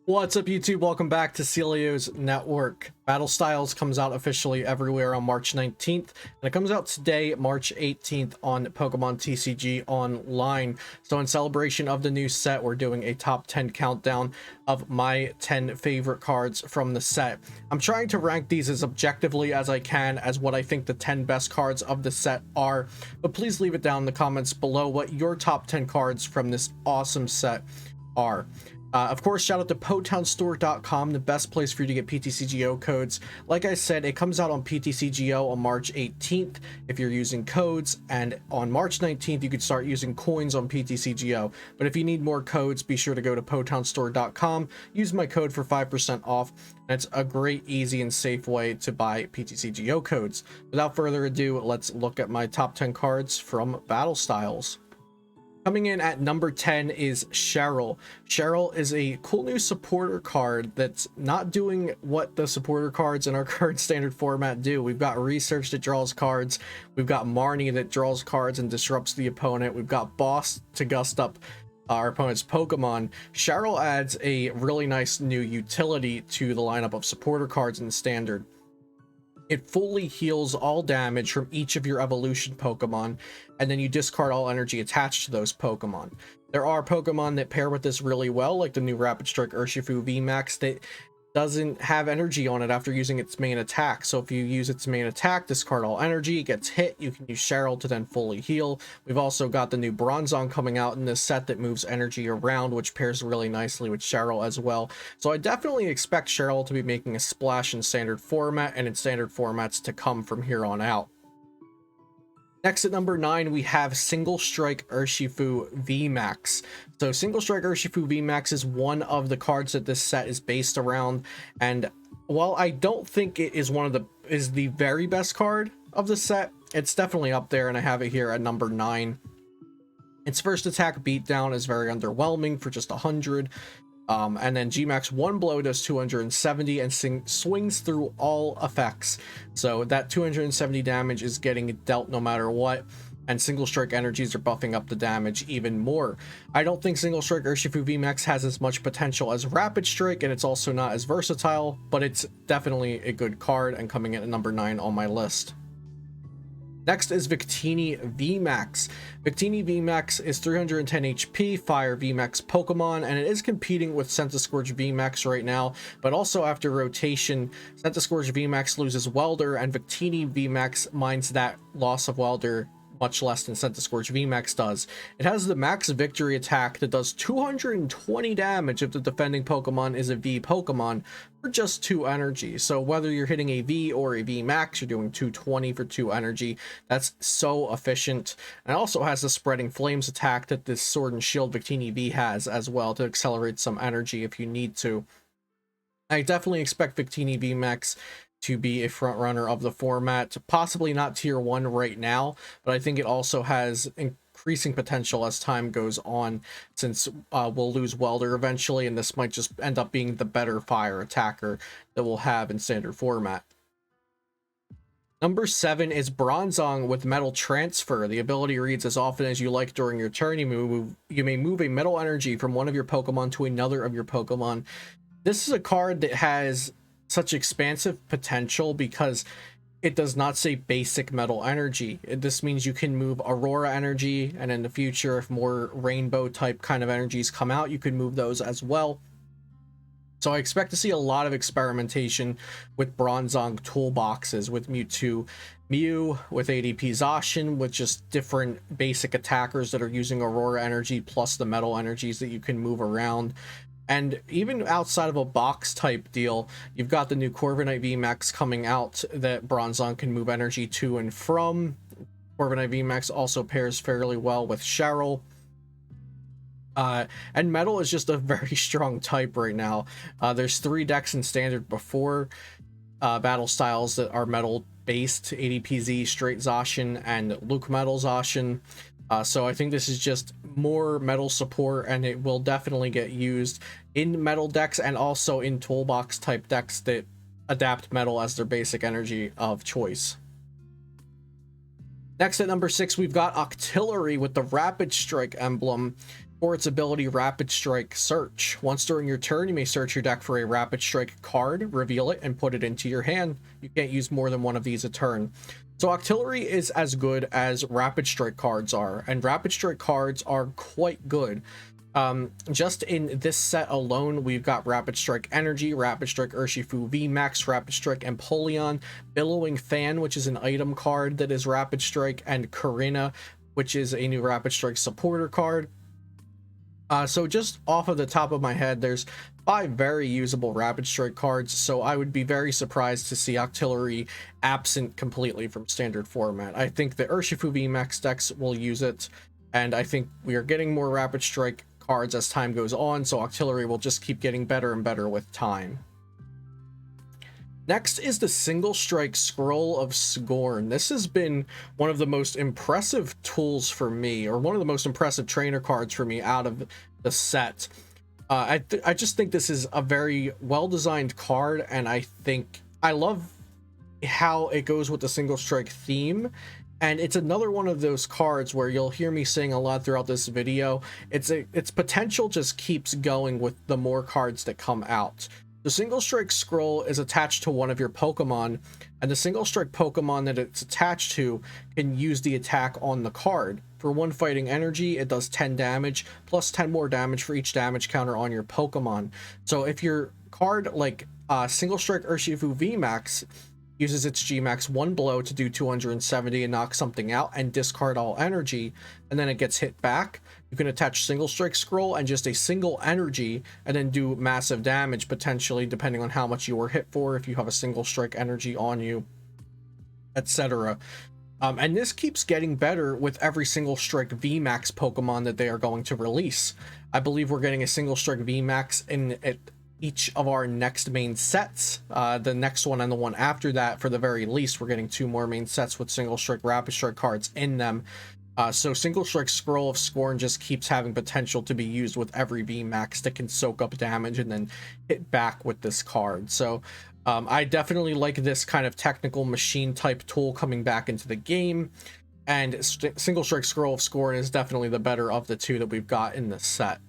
What's up, YouTube? Welcome back to Celio's Network. Battle Styles comes out officially everywhere on March 19th, and it comes out today, March 18th, on Pokemon TCG Online. So in celebration of the new set, we're doing a top 10 countdown of my 10 favorite cards from the set. I'm trying to rank these as objectively as I can as what I think the 10 best cards of the set are, but please leave it down in the comments below what your top 10 cards from this awesome set are. Of course, shout out to PotownStore.com, the best place for you to get ptcgo codes. Like I said, it comes out on ptcgo on March 18th if you're using codes, and on March 19th you could start using coins on ptcgo. But if you need more codes, be sure to go to PotownStore.com, use my code for 5% off, and it's a great, easy, and safe way to buy ptcgo codes. Without further ado, let's look at my top 10 cards from Battle Styles. Coming in at number 10 is Cheryl. Cheryl is a cool new supporter card that's not doing what the supporter cards in our current standard format do. We've got Research that draws cards. We've got Marnie that draws cards and disrupts the opponent. We've got Boss to gust up our opponent's Pokemon. Cheryl adds a really nice new utility to the lineup of supporter cards in the standard. It fully heals all damage from each of your evolution Pokemon, and then you discard all energy attached to those Pokemon. There are Pokemon that pair with this really well, like the new Rapid Strike Urshifu VMAX that doesn't have energy on it after using its main attack. So if you use its main attack, discard all energy, it gets hit, you can use Cheryl to then fully heal. We've also got the new Bronzong coming out in this set that moves energy around, which pairs really nicely with Cheryl as well. So I definitely expect Cheryl to be making a splash in standard format and in standard formats to come from here on out. Next at number 9, we have Singlestrike Urshifu VMAX. So Singlestrike Urshifu VMAX is one of the cards that this set is based around, and while I don't think it is the very best card of the set, it's definitely up there, and I have it here at number 9. Its first attack beatdown is very underwhelming for just 100. And then Gmax one blow does 270 and swings through all effects. So that 270 damage is getting dealt no matter what, and single strike energies are buffing up the damage even more. I don't think single strike Urshifu VMAX has as much potential as Rapid Strike, and it's also not as versatile, but it's definitely a good card and coming in at number 9 on my list. Next is Victini VMAX. Victini VMAX is 310 HP, Fire VMAX Pokemon, and it is competing with Centiskorch VMAX right now, but also after rotation, Centiskorch VMAX loses Welder, and Victini VMAX mines that loss of Welder much less than Centiskorch VMAX does. It has the max victory attack that does 220 damage if the defending Pokemon is a V Pokemon for just 2 energy. So whether you're hitting a V or a VMAX, you're doing 220 for 2 energy. That's so efficient. And it also has the Spreading Flames attack that this Sword and Shield Victini V has as well to accelerate some energy if you need to. I definitely expect Victini VMAX to be a front runner of the format, possibly not tier 1 right now, but I think it also has increasing potential as time goes on, since we'll lose Welder eventually, and this might just end up being the better fire attacker that we'll have in standard format. Number 7 is Bronzong with Metal Transfer. The ability reads, as often as you like during your turn, you may move a metal energy from one of your Pokemon to another of your Pokemon. This is a card that has such expansive potential because it does not say basic metal energy. This means you can move Aurora energy, and in the future, if more rainbow type kind of energies come out, you can move those as well. So I expect to see a lot of experimentation with Bronzong toolboxes, with Mewtwo Mew, with ADP Zacian, with just different basic attackers that are using Aurora energy plus the metal energies that you can move around. And even outside of a box type deal, you've got the new Corviknight VMAX coming out that Bronzong can move energy to and from. Corviknight VMAX also pairs fairly well with Cheryl. And Metal is just a very strong type right now. There's 3 decks in standard before Battle Styles that are Metal based: ADPZ, Straight Zacian, and Luke Metal Zacian. So I think this is just more metal support, and it will definitely get used in metal decks and also in toolbox type decks that adapt metal as their basic energy of choice. Next at number 6, we've got Octillery with the Rapid Strike emblem. For its ability Rapid Strike Search. Once during your turn, you may search your deck for a Rapid Strike card, reveal it, and put it into your hand. You can't use more than one of these a turn. So Octillery is as good as Rapid Strike cards are, and Rapid Strike cards are quite good. Just in this set alone, we've got Rapid Strike Energy, Rapid Strike Urshifu VMAX, Rapid Strike Empoleon, Billowing Fan, which is an item card that is Rapid Strike, and Karina, which is a new Rapid Strike supporter card. So just off of the top of my head, there's 5 very usable Rapid Strike cards, so I would be very surprised to see Octillery absent completely from standard format. I think the Urshifu VMAX decks will use it, and I think we are getting more Rapid Strike cards as time goes on, so Octillery will just keep getting better and better with time. Next is the Single Strike Scroll of Scorn. This has been one of the most impressive tools for me, or one of the most impressive trainer cards for me out of the set. I just think this is a very well-designed card, and I think I love how it goes with the Single Strike theme. And it's another one of those cards where you'll hear me saying a lot throughout this video. Its potential just keeps going with the more cards that come out. The Single Strike Scroll is attached to one of your Pokemon, and the Single Strike Pokemon that it's attached to can use the attack on the card. For 1 fighting energy, it does 10 damage, plus 10 more damage for each damage counter on your Pokemon. So if your card, like Single Strike Urshifu VMAX, uses its Gmax 1 blow to do 270 and knock something out and discard all energy, and then it gets hit back, you can attach Single Strike Scroll and just a single energy and then do massive damage, potentially, depending on how much you were hit for, if you have a Single Strike energy on you, etc. And this keeps getting better with every Single Strike VMAX Pokemon that they are going to release. I believe we're getting a Single Strike VMAX in each of our next main sets. The next one and the one after that, for the very least, we're getting 2 more main sets with Single Strike Rapid Strike cards in them. So Single Strike Scroll of Scorn just keeps having potential to be used with every VMAX that can soak up damage and then hit back with this card. So I definitely like this kind of technical machine type tool coming back into the game, and Single Strike Scroll of Scorn is definitely the better of the 2 that we've got in this set.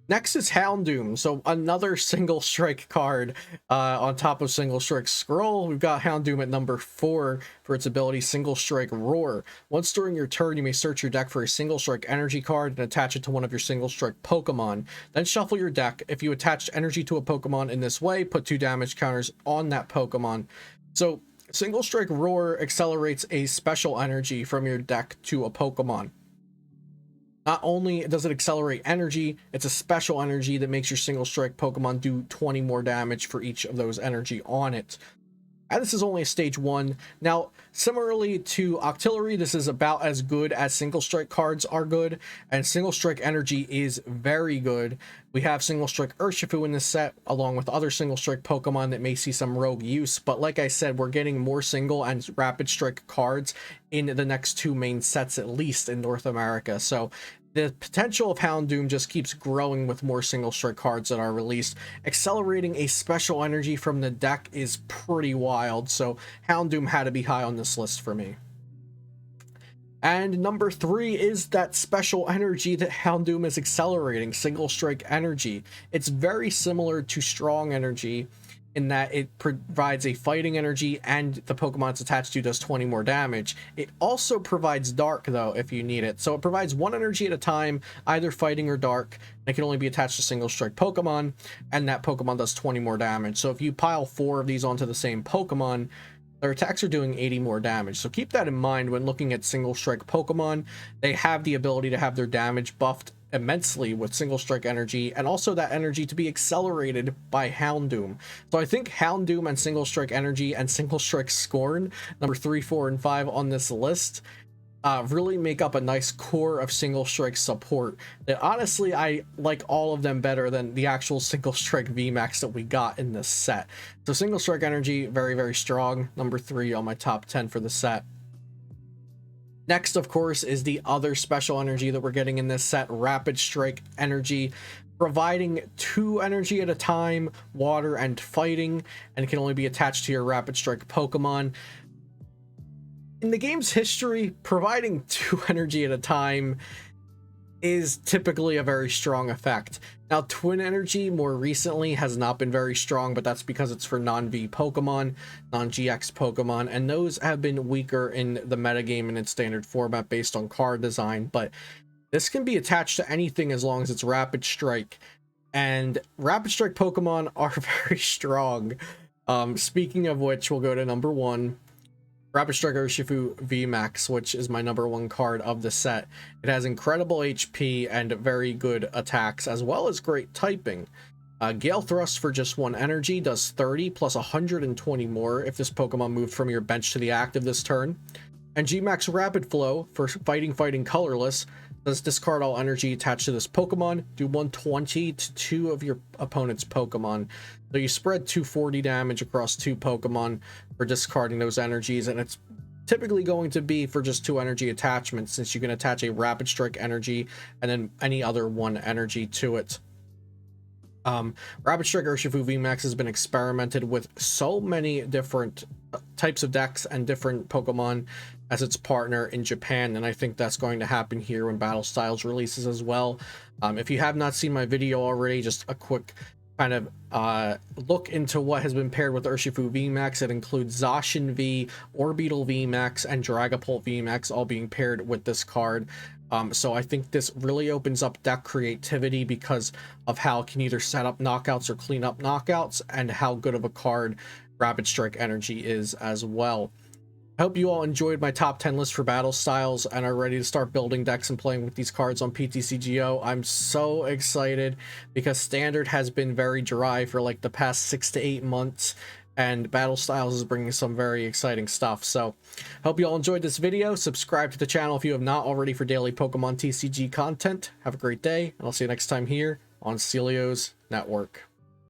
Next is Hound Doom, so another Single Strike card on top of Single Strike Scroll. We've got Hound Doom at number 4 for its ability Single Strike Roar. Once during your turn, you may search your deck for a Single Strike energy card and attach it to one of your Single Strike Pokemon. Then shuffle your deck. If you attach energy to a Pokemon in this way, put 2 damage counters on that Pokemon. So Single Strike Roar accelerates a special energy from your deck to a Pokemon. Not only does it accelerate energy, it's a special energy that makes your Single Strike Pokemon do 20 more damage for each of those energy on it. And this is only a stage 1. Now, similarly to Octillery, this is about as good as Single Strike cards are good, and Single Strike Energy is very good. We have Single Strike Urshifu in this set, along with other Single Strike Pokemon that may see some rogue use, but like I said, we're getting more Single and Rapid Strike cards in the next 2 main sets, at least in North America. So the potential of Hound Doom just keeps growing with more Single Strike cards that are released. Accelerating a special energy from the deck is pretty wild, so Hound Doom had to be high on this list for me. And number 3 is that special energy that Hound Doom is accelerating, Single Strike Energy. It's very similar to Strong Energy in that it provides a fighting energy and the Pokemon it's attached to does 20 more damage. It also provides Dark, though, if you need it. So it provides 1 energy at a time, either fighting or dark. It can only be attached to Single Strike Pokemon, and that Pokemon does 20 more damage. So if you pile 4 of these onto the same Pokemon, their attacks are doing 80 more damage. So keep that in mind when looking at Single Strike Pokemon. They have the ability to have their damage buffed immensely with Single Strike Energy, and also that energy to be accelerated by Hound Doom. So I think Hound Doom and Single Strike Energy and Single Strike Scorn, number 3, 4, and 5 on this list, really make up a nice core of Single Strike support that honestly I like all of them better than the actual Single Strike VMAX that we got in this set. So Single Strike Energy, very, very strong, number 3 on my top 10 for the set. Next, of course, is the other special energy that we're getting in this set, Rapid Strike Energy, providing 2 energy at a time, water and fighting, and it can only be attached to your Rapid Strike Pokemon. In the game's history, providing 2 energy at a time is typically a very strong effect. Now, Twin Energy more recently has not been very strong, but that's because it's for non-V Pokemon, non-GX Pokemon, and those have been weaker in the metagame and its standard format based on card design. But this can be attached to anything as long as it's Rapid Strike, and Rapid Strike Pokemon are very strong. Speaking of which, we'll go to number 1. Rapid Strike Urshifu VMAX, which is my number 1 card of the set. It has incredible HP and very good attacks, as well as great typing. Gale Thrust for just 1 energy does 30 plus 120 more if this Pokemon moved from your bench to the active this turn. And G-Max Rapid Flow for Fighting Colorless does discard all energy attached to this Pokemon, do 120 to 2 of your opponent's Pokemon. So you spread 240 damage across 2 Pokemon for discarding those energies, and it's typically going to be for just 2 energy attachments, since you can attach a Rapid Strike energy and then any other 1 energy to it. Rapid Strike Urshifu VMAX has been experimented with so many different types of decks and different Pokemon as its partner in Japan, and I think that's going to happen here when Battle Styles releases as well. If you have not seen my video already, just a quick kind of look into what has been paired with Urshifu VMAX. It includes Zacian V, Orbeetle VMAX, and Dragapult VMAX all being paired with this card. So I think this really opens up deck creativity because of how it can either set up knockouts or clean up knockouts, and how good of a card Rapid Strike Energy is as well. I hope you all enjoyed my top 10 list for Battle Styles and are ready to start building decks and playing with these cards on ptcgo. I'm so excited because Standard has been very dry for like the past 6 to 8 months, and Battle Styles is bringing some very exciting stuff. So hope you all enjoyed this video. Subscribe to the channel if you have not already for daily Pokemon TCG content. Have a great day, and I'll see you next time here on Celio's Network.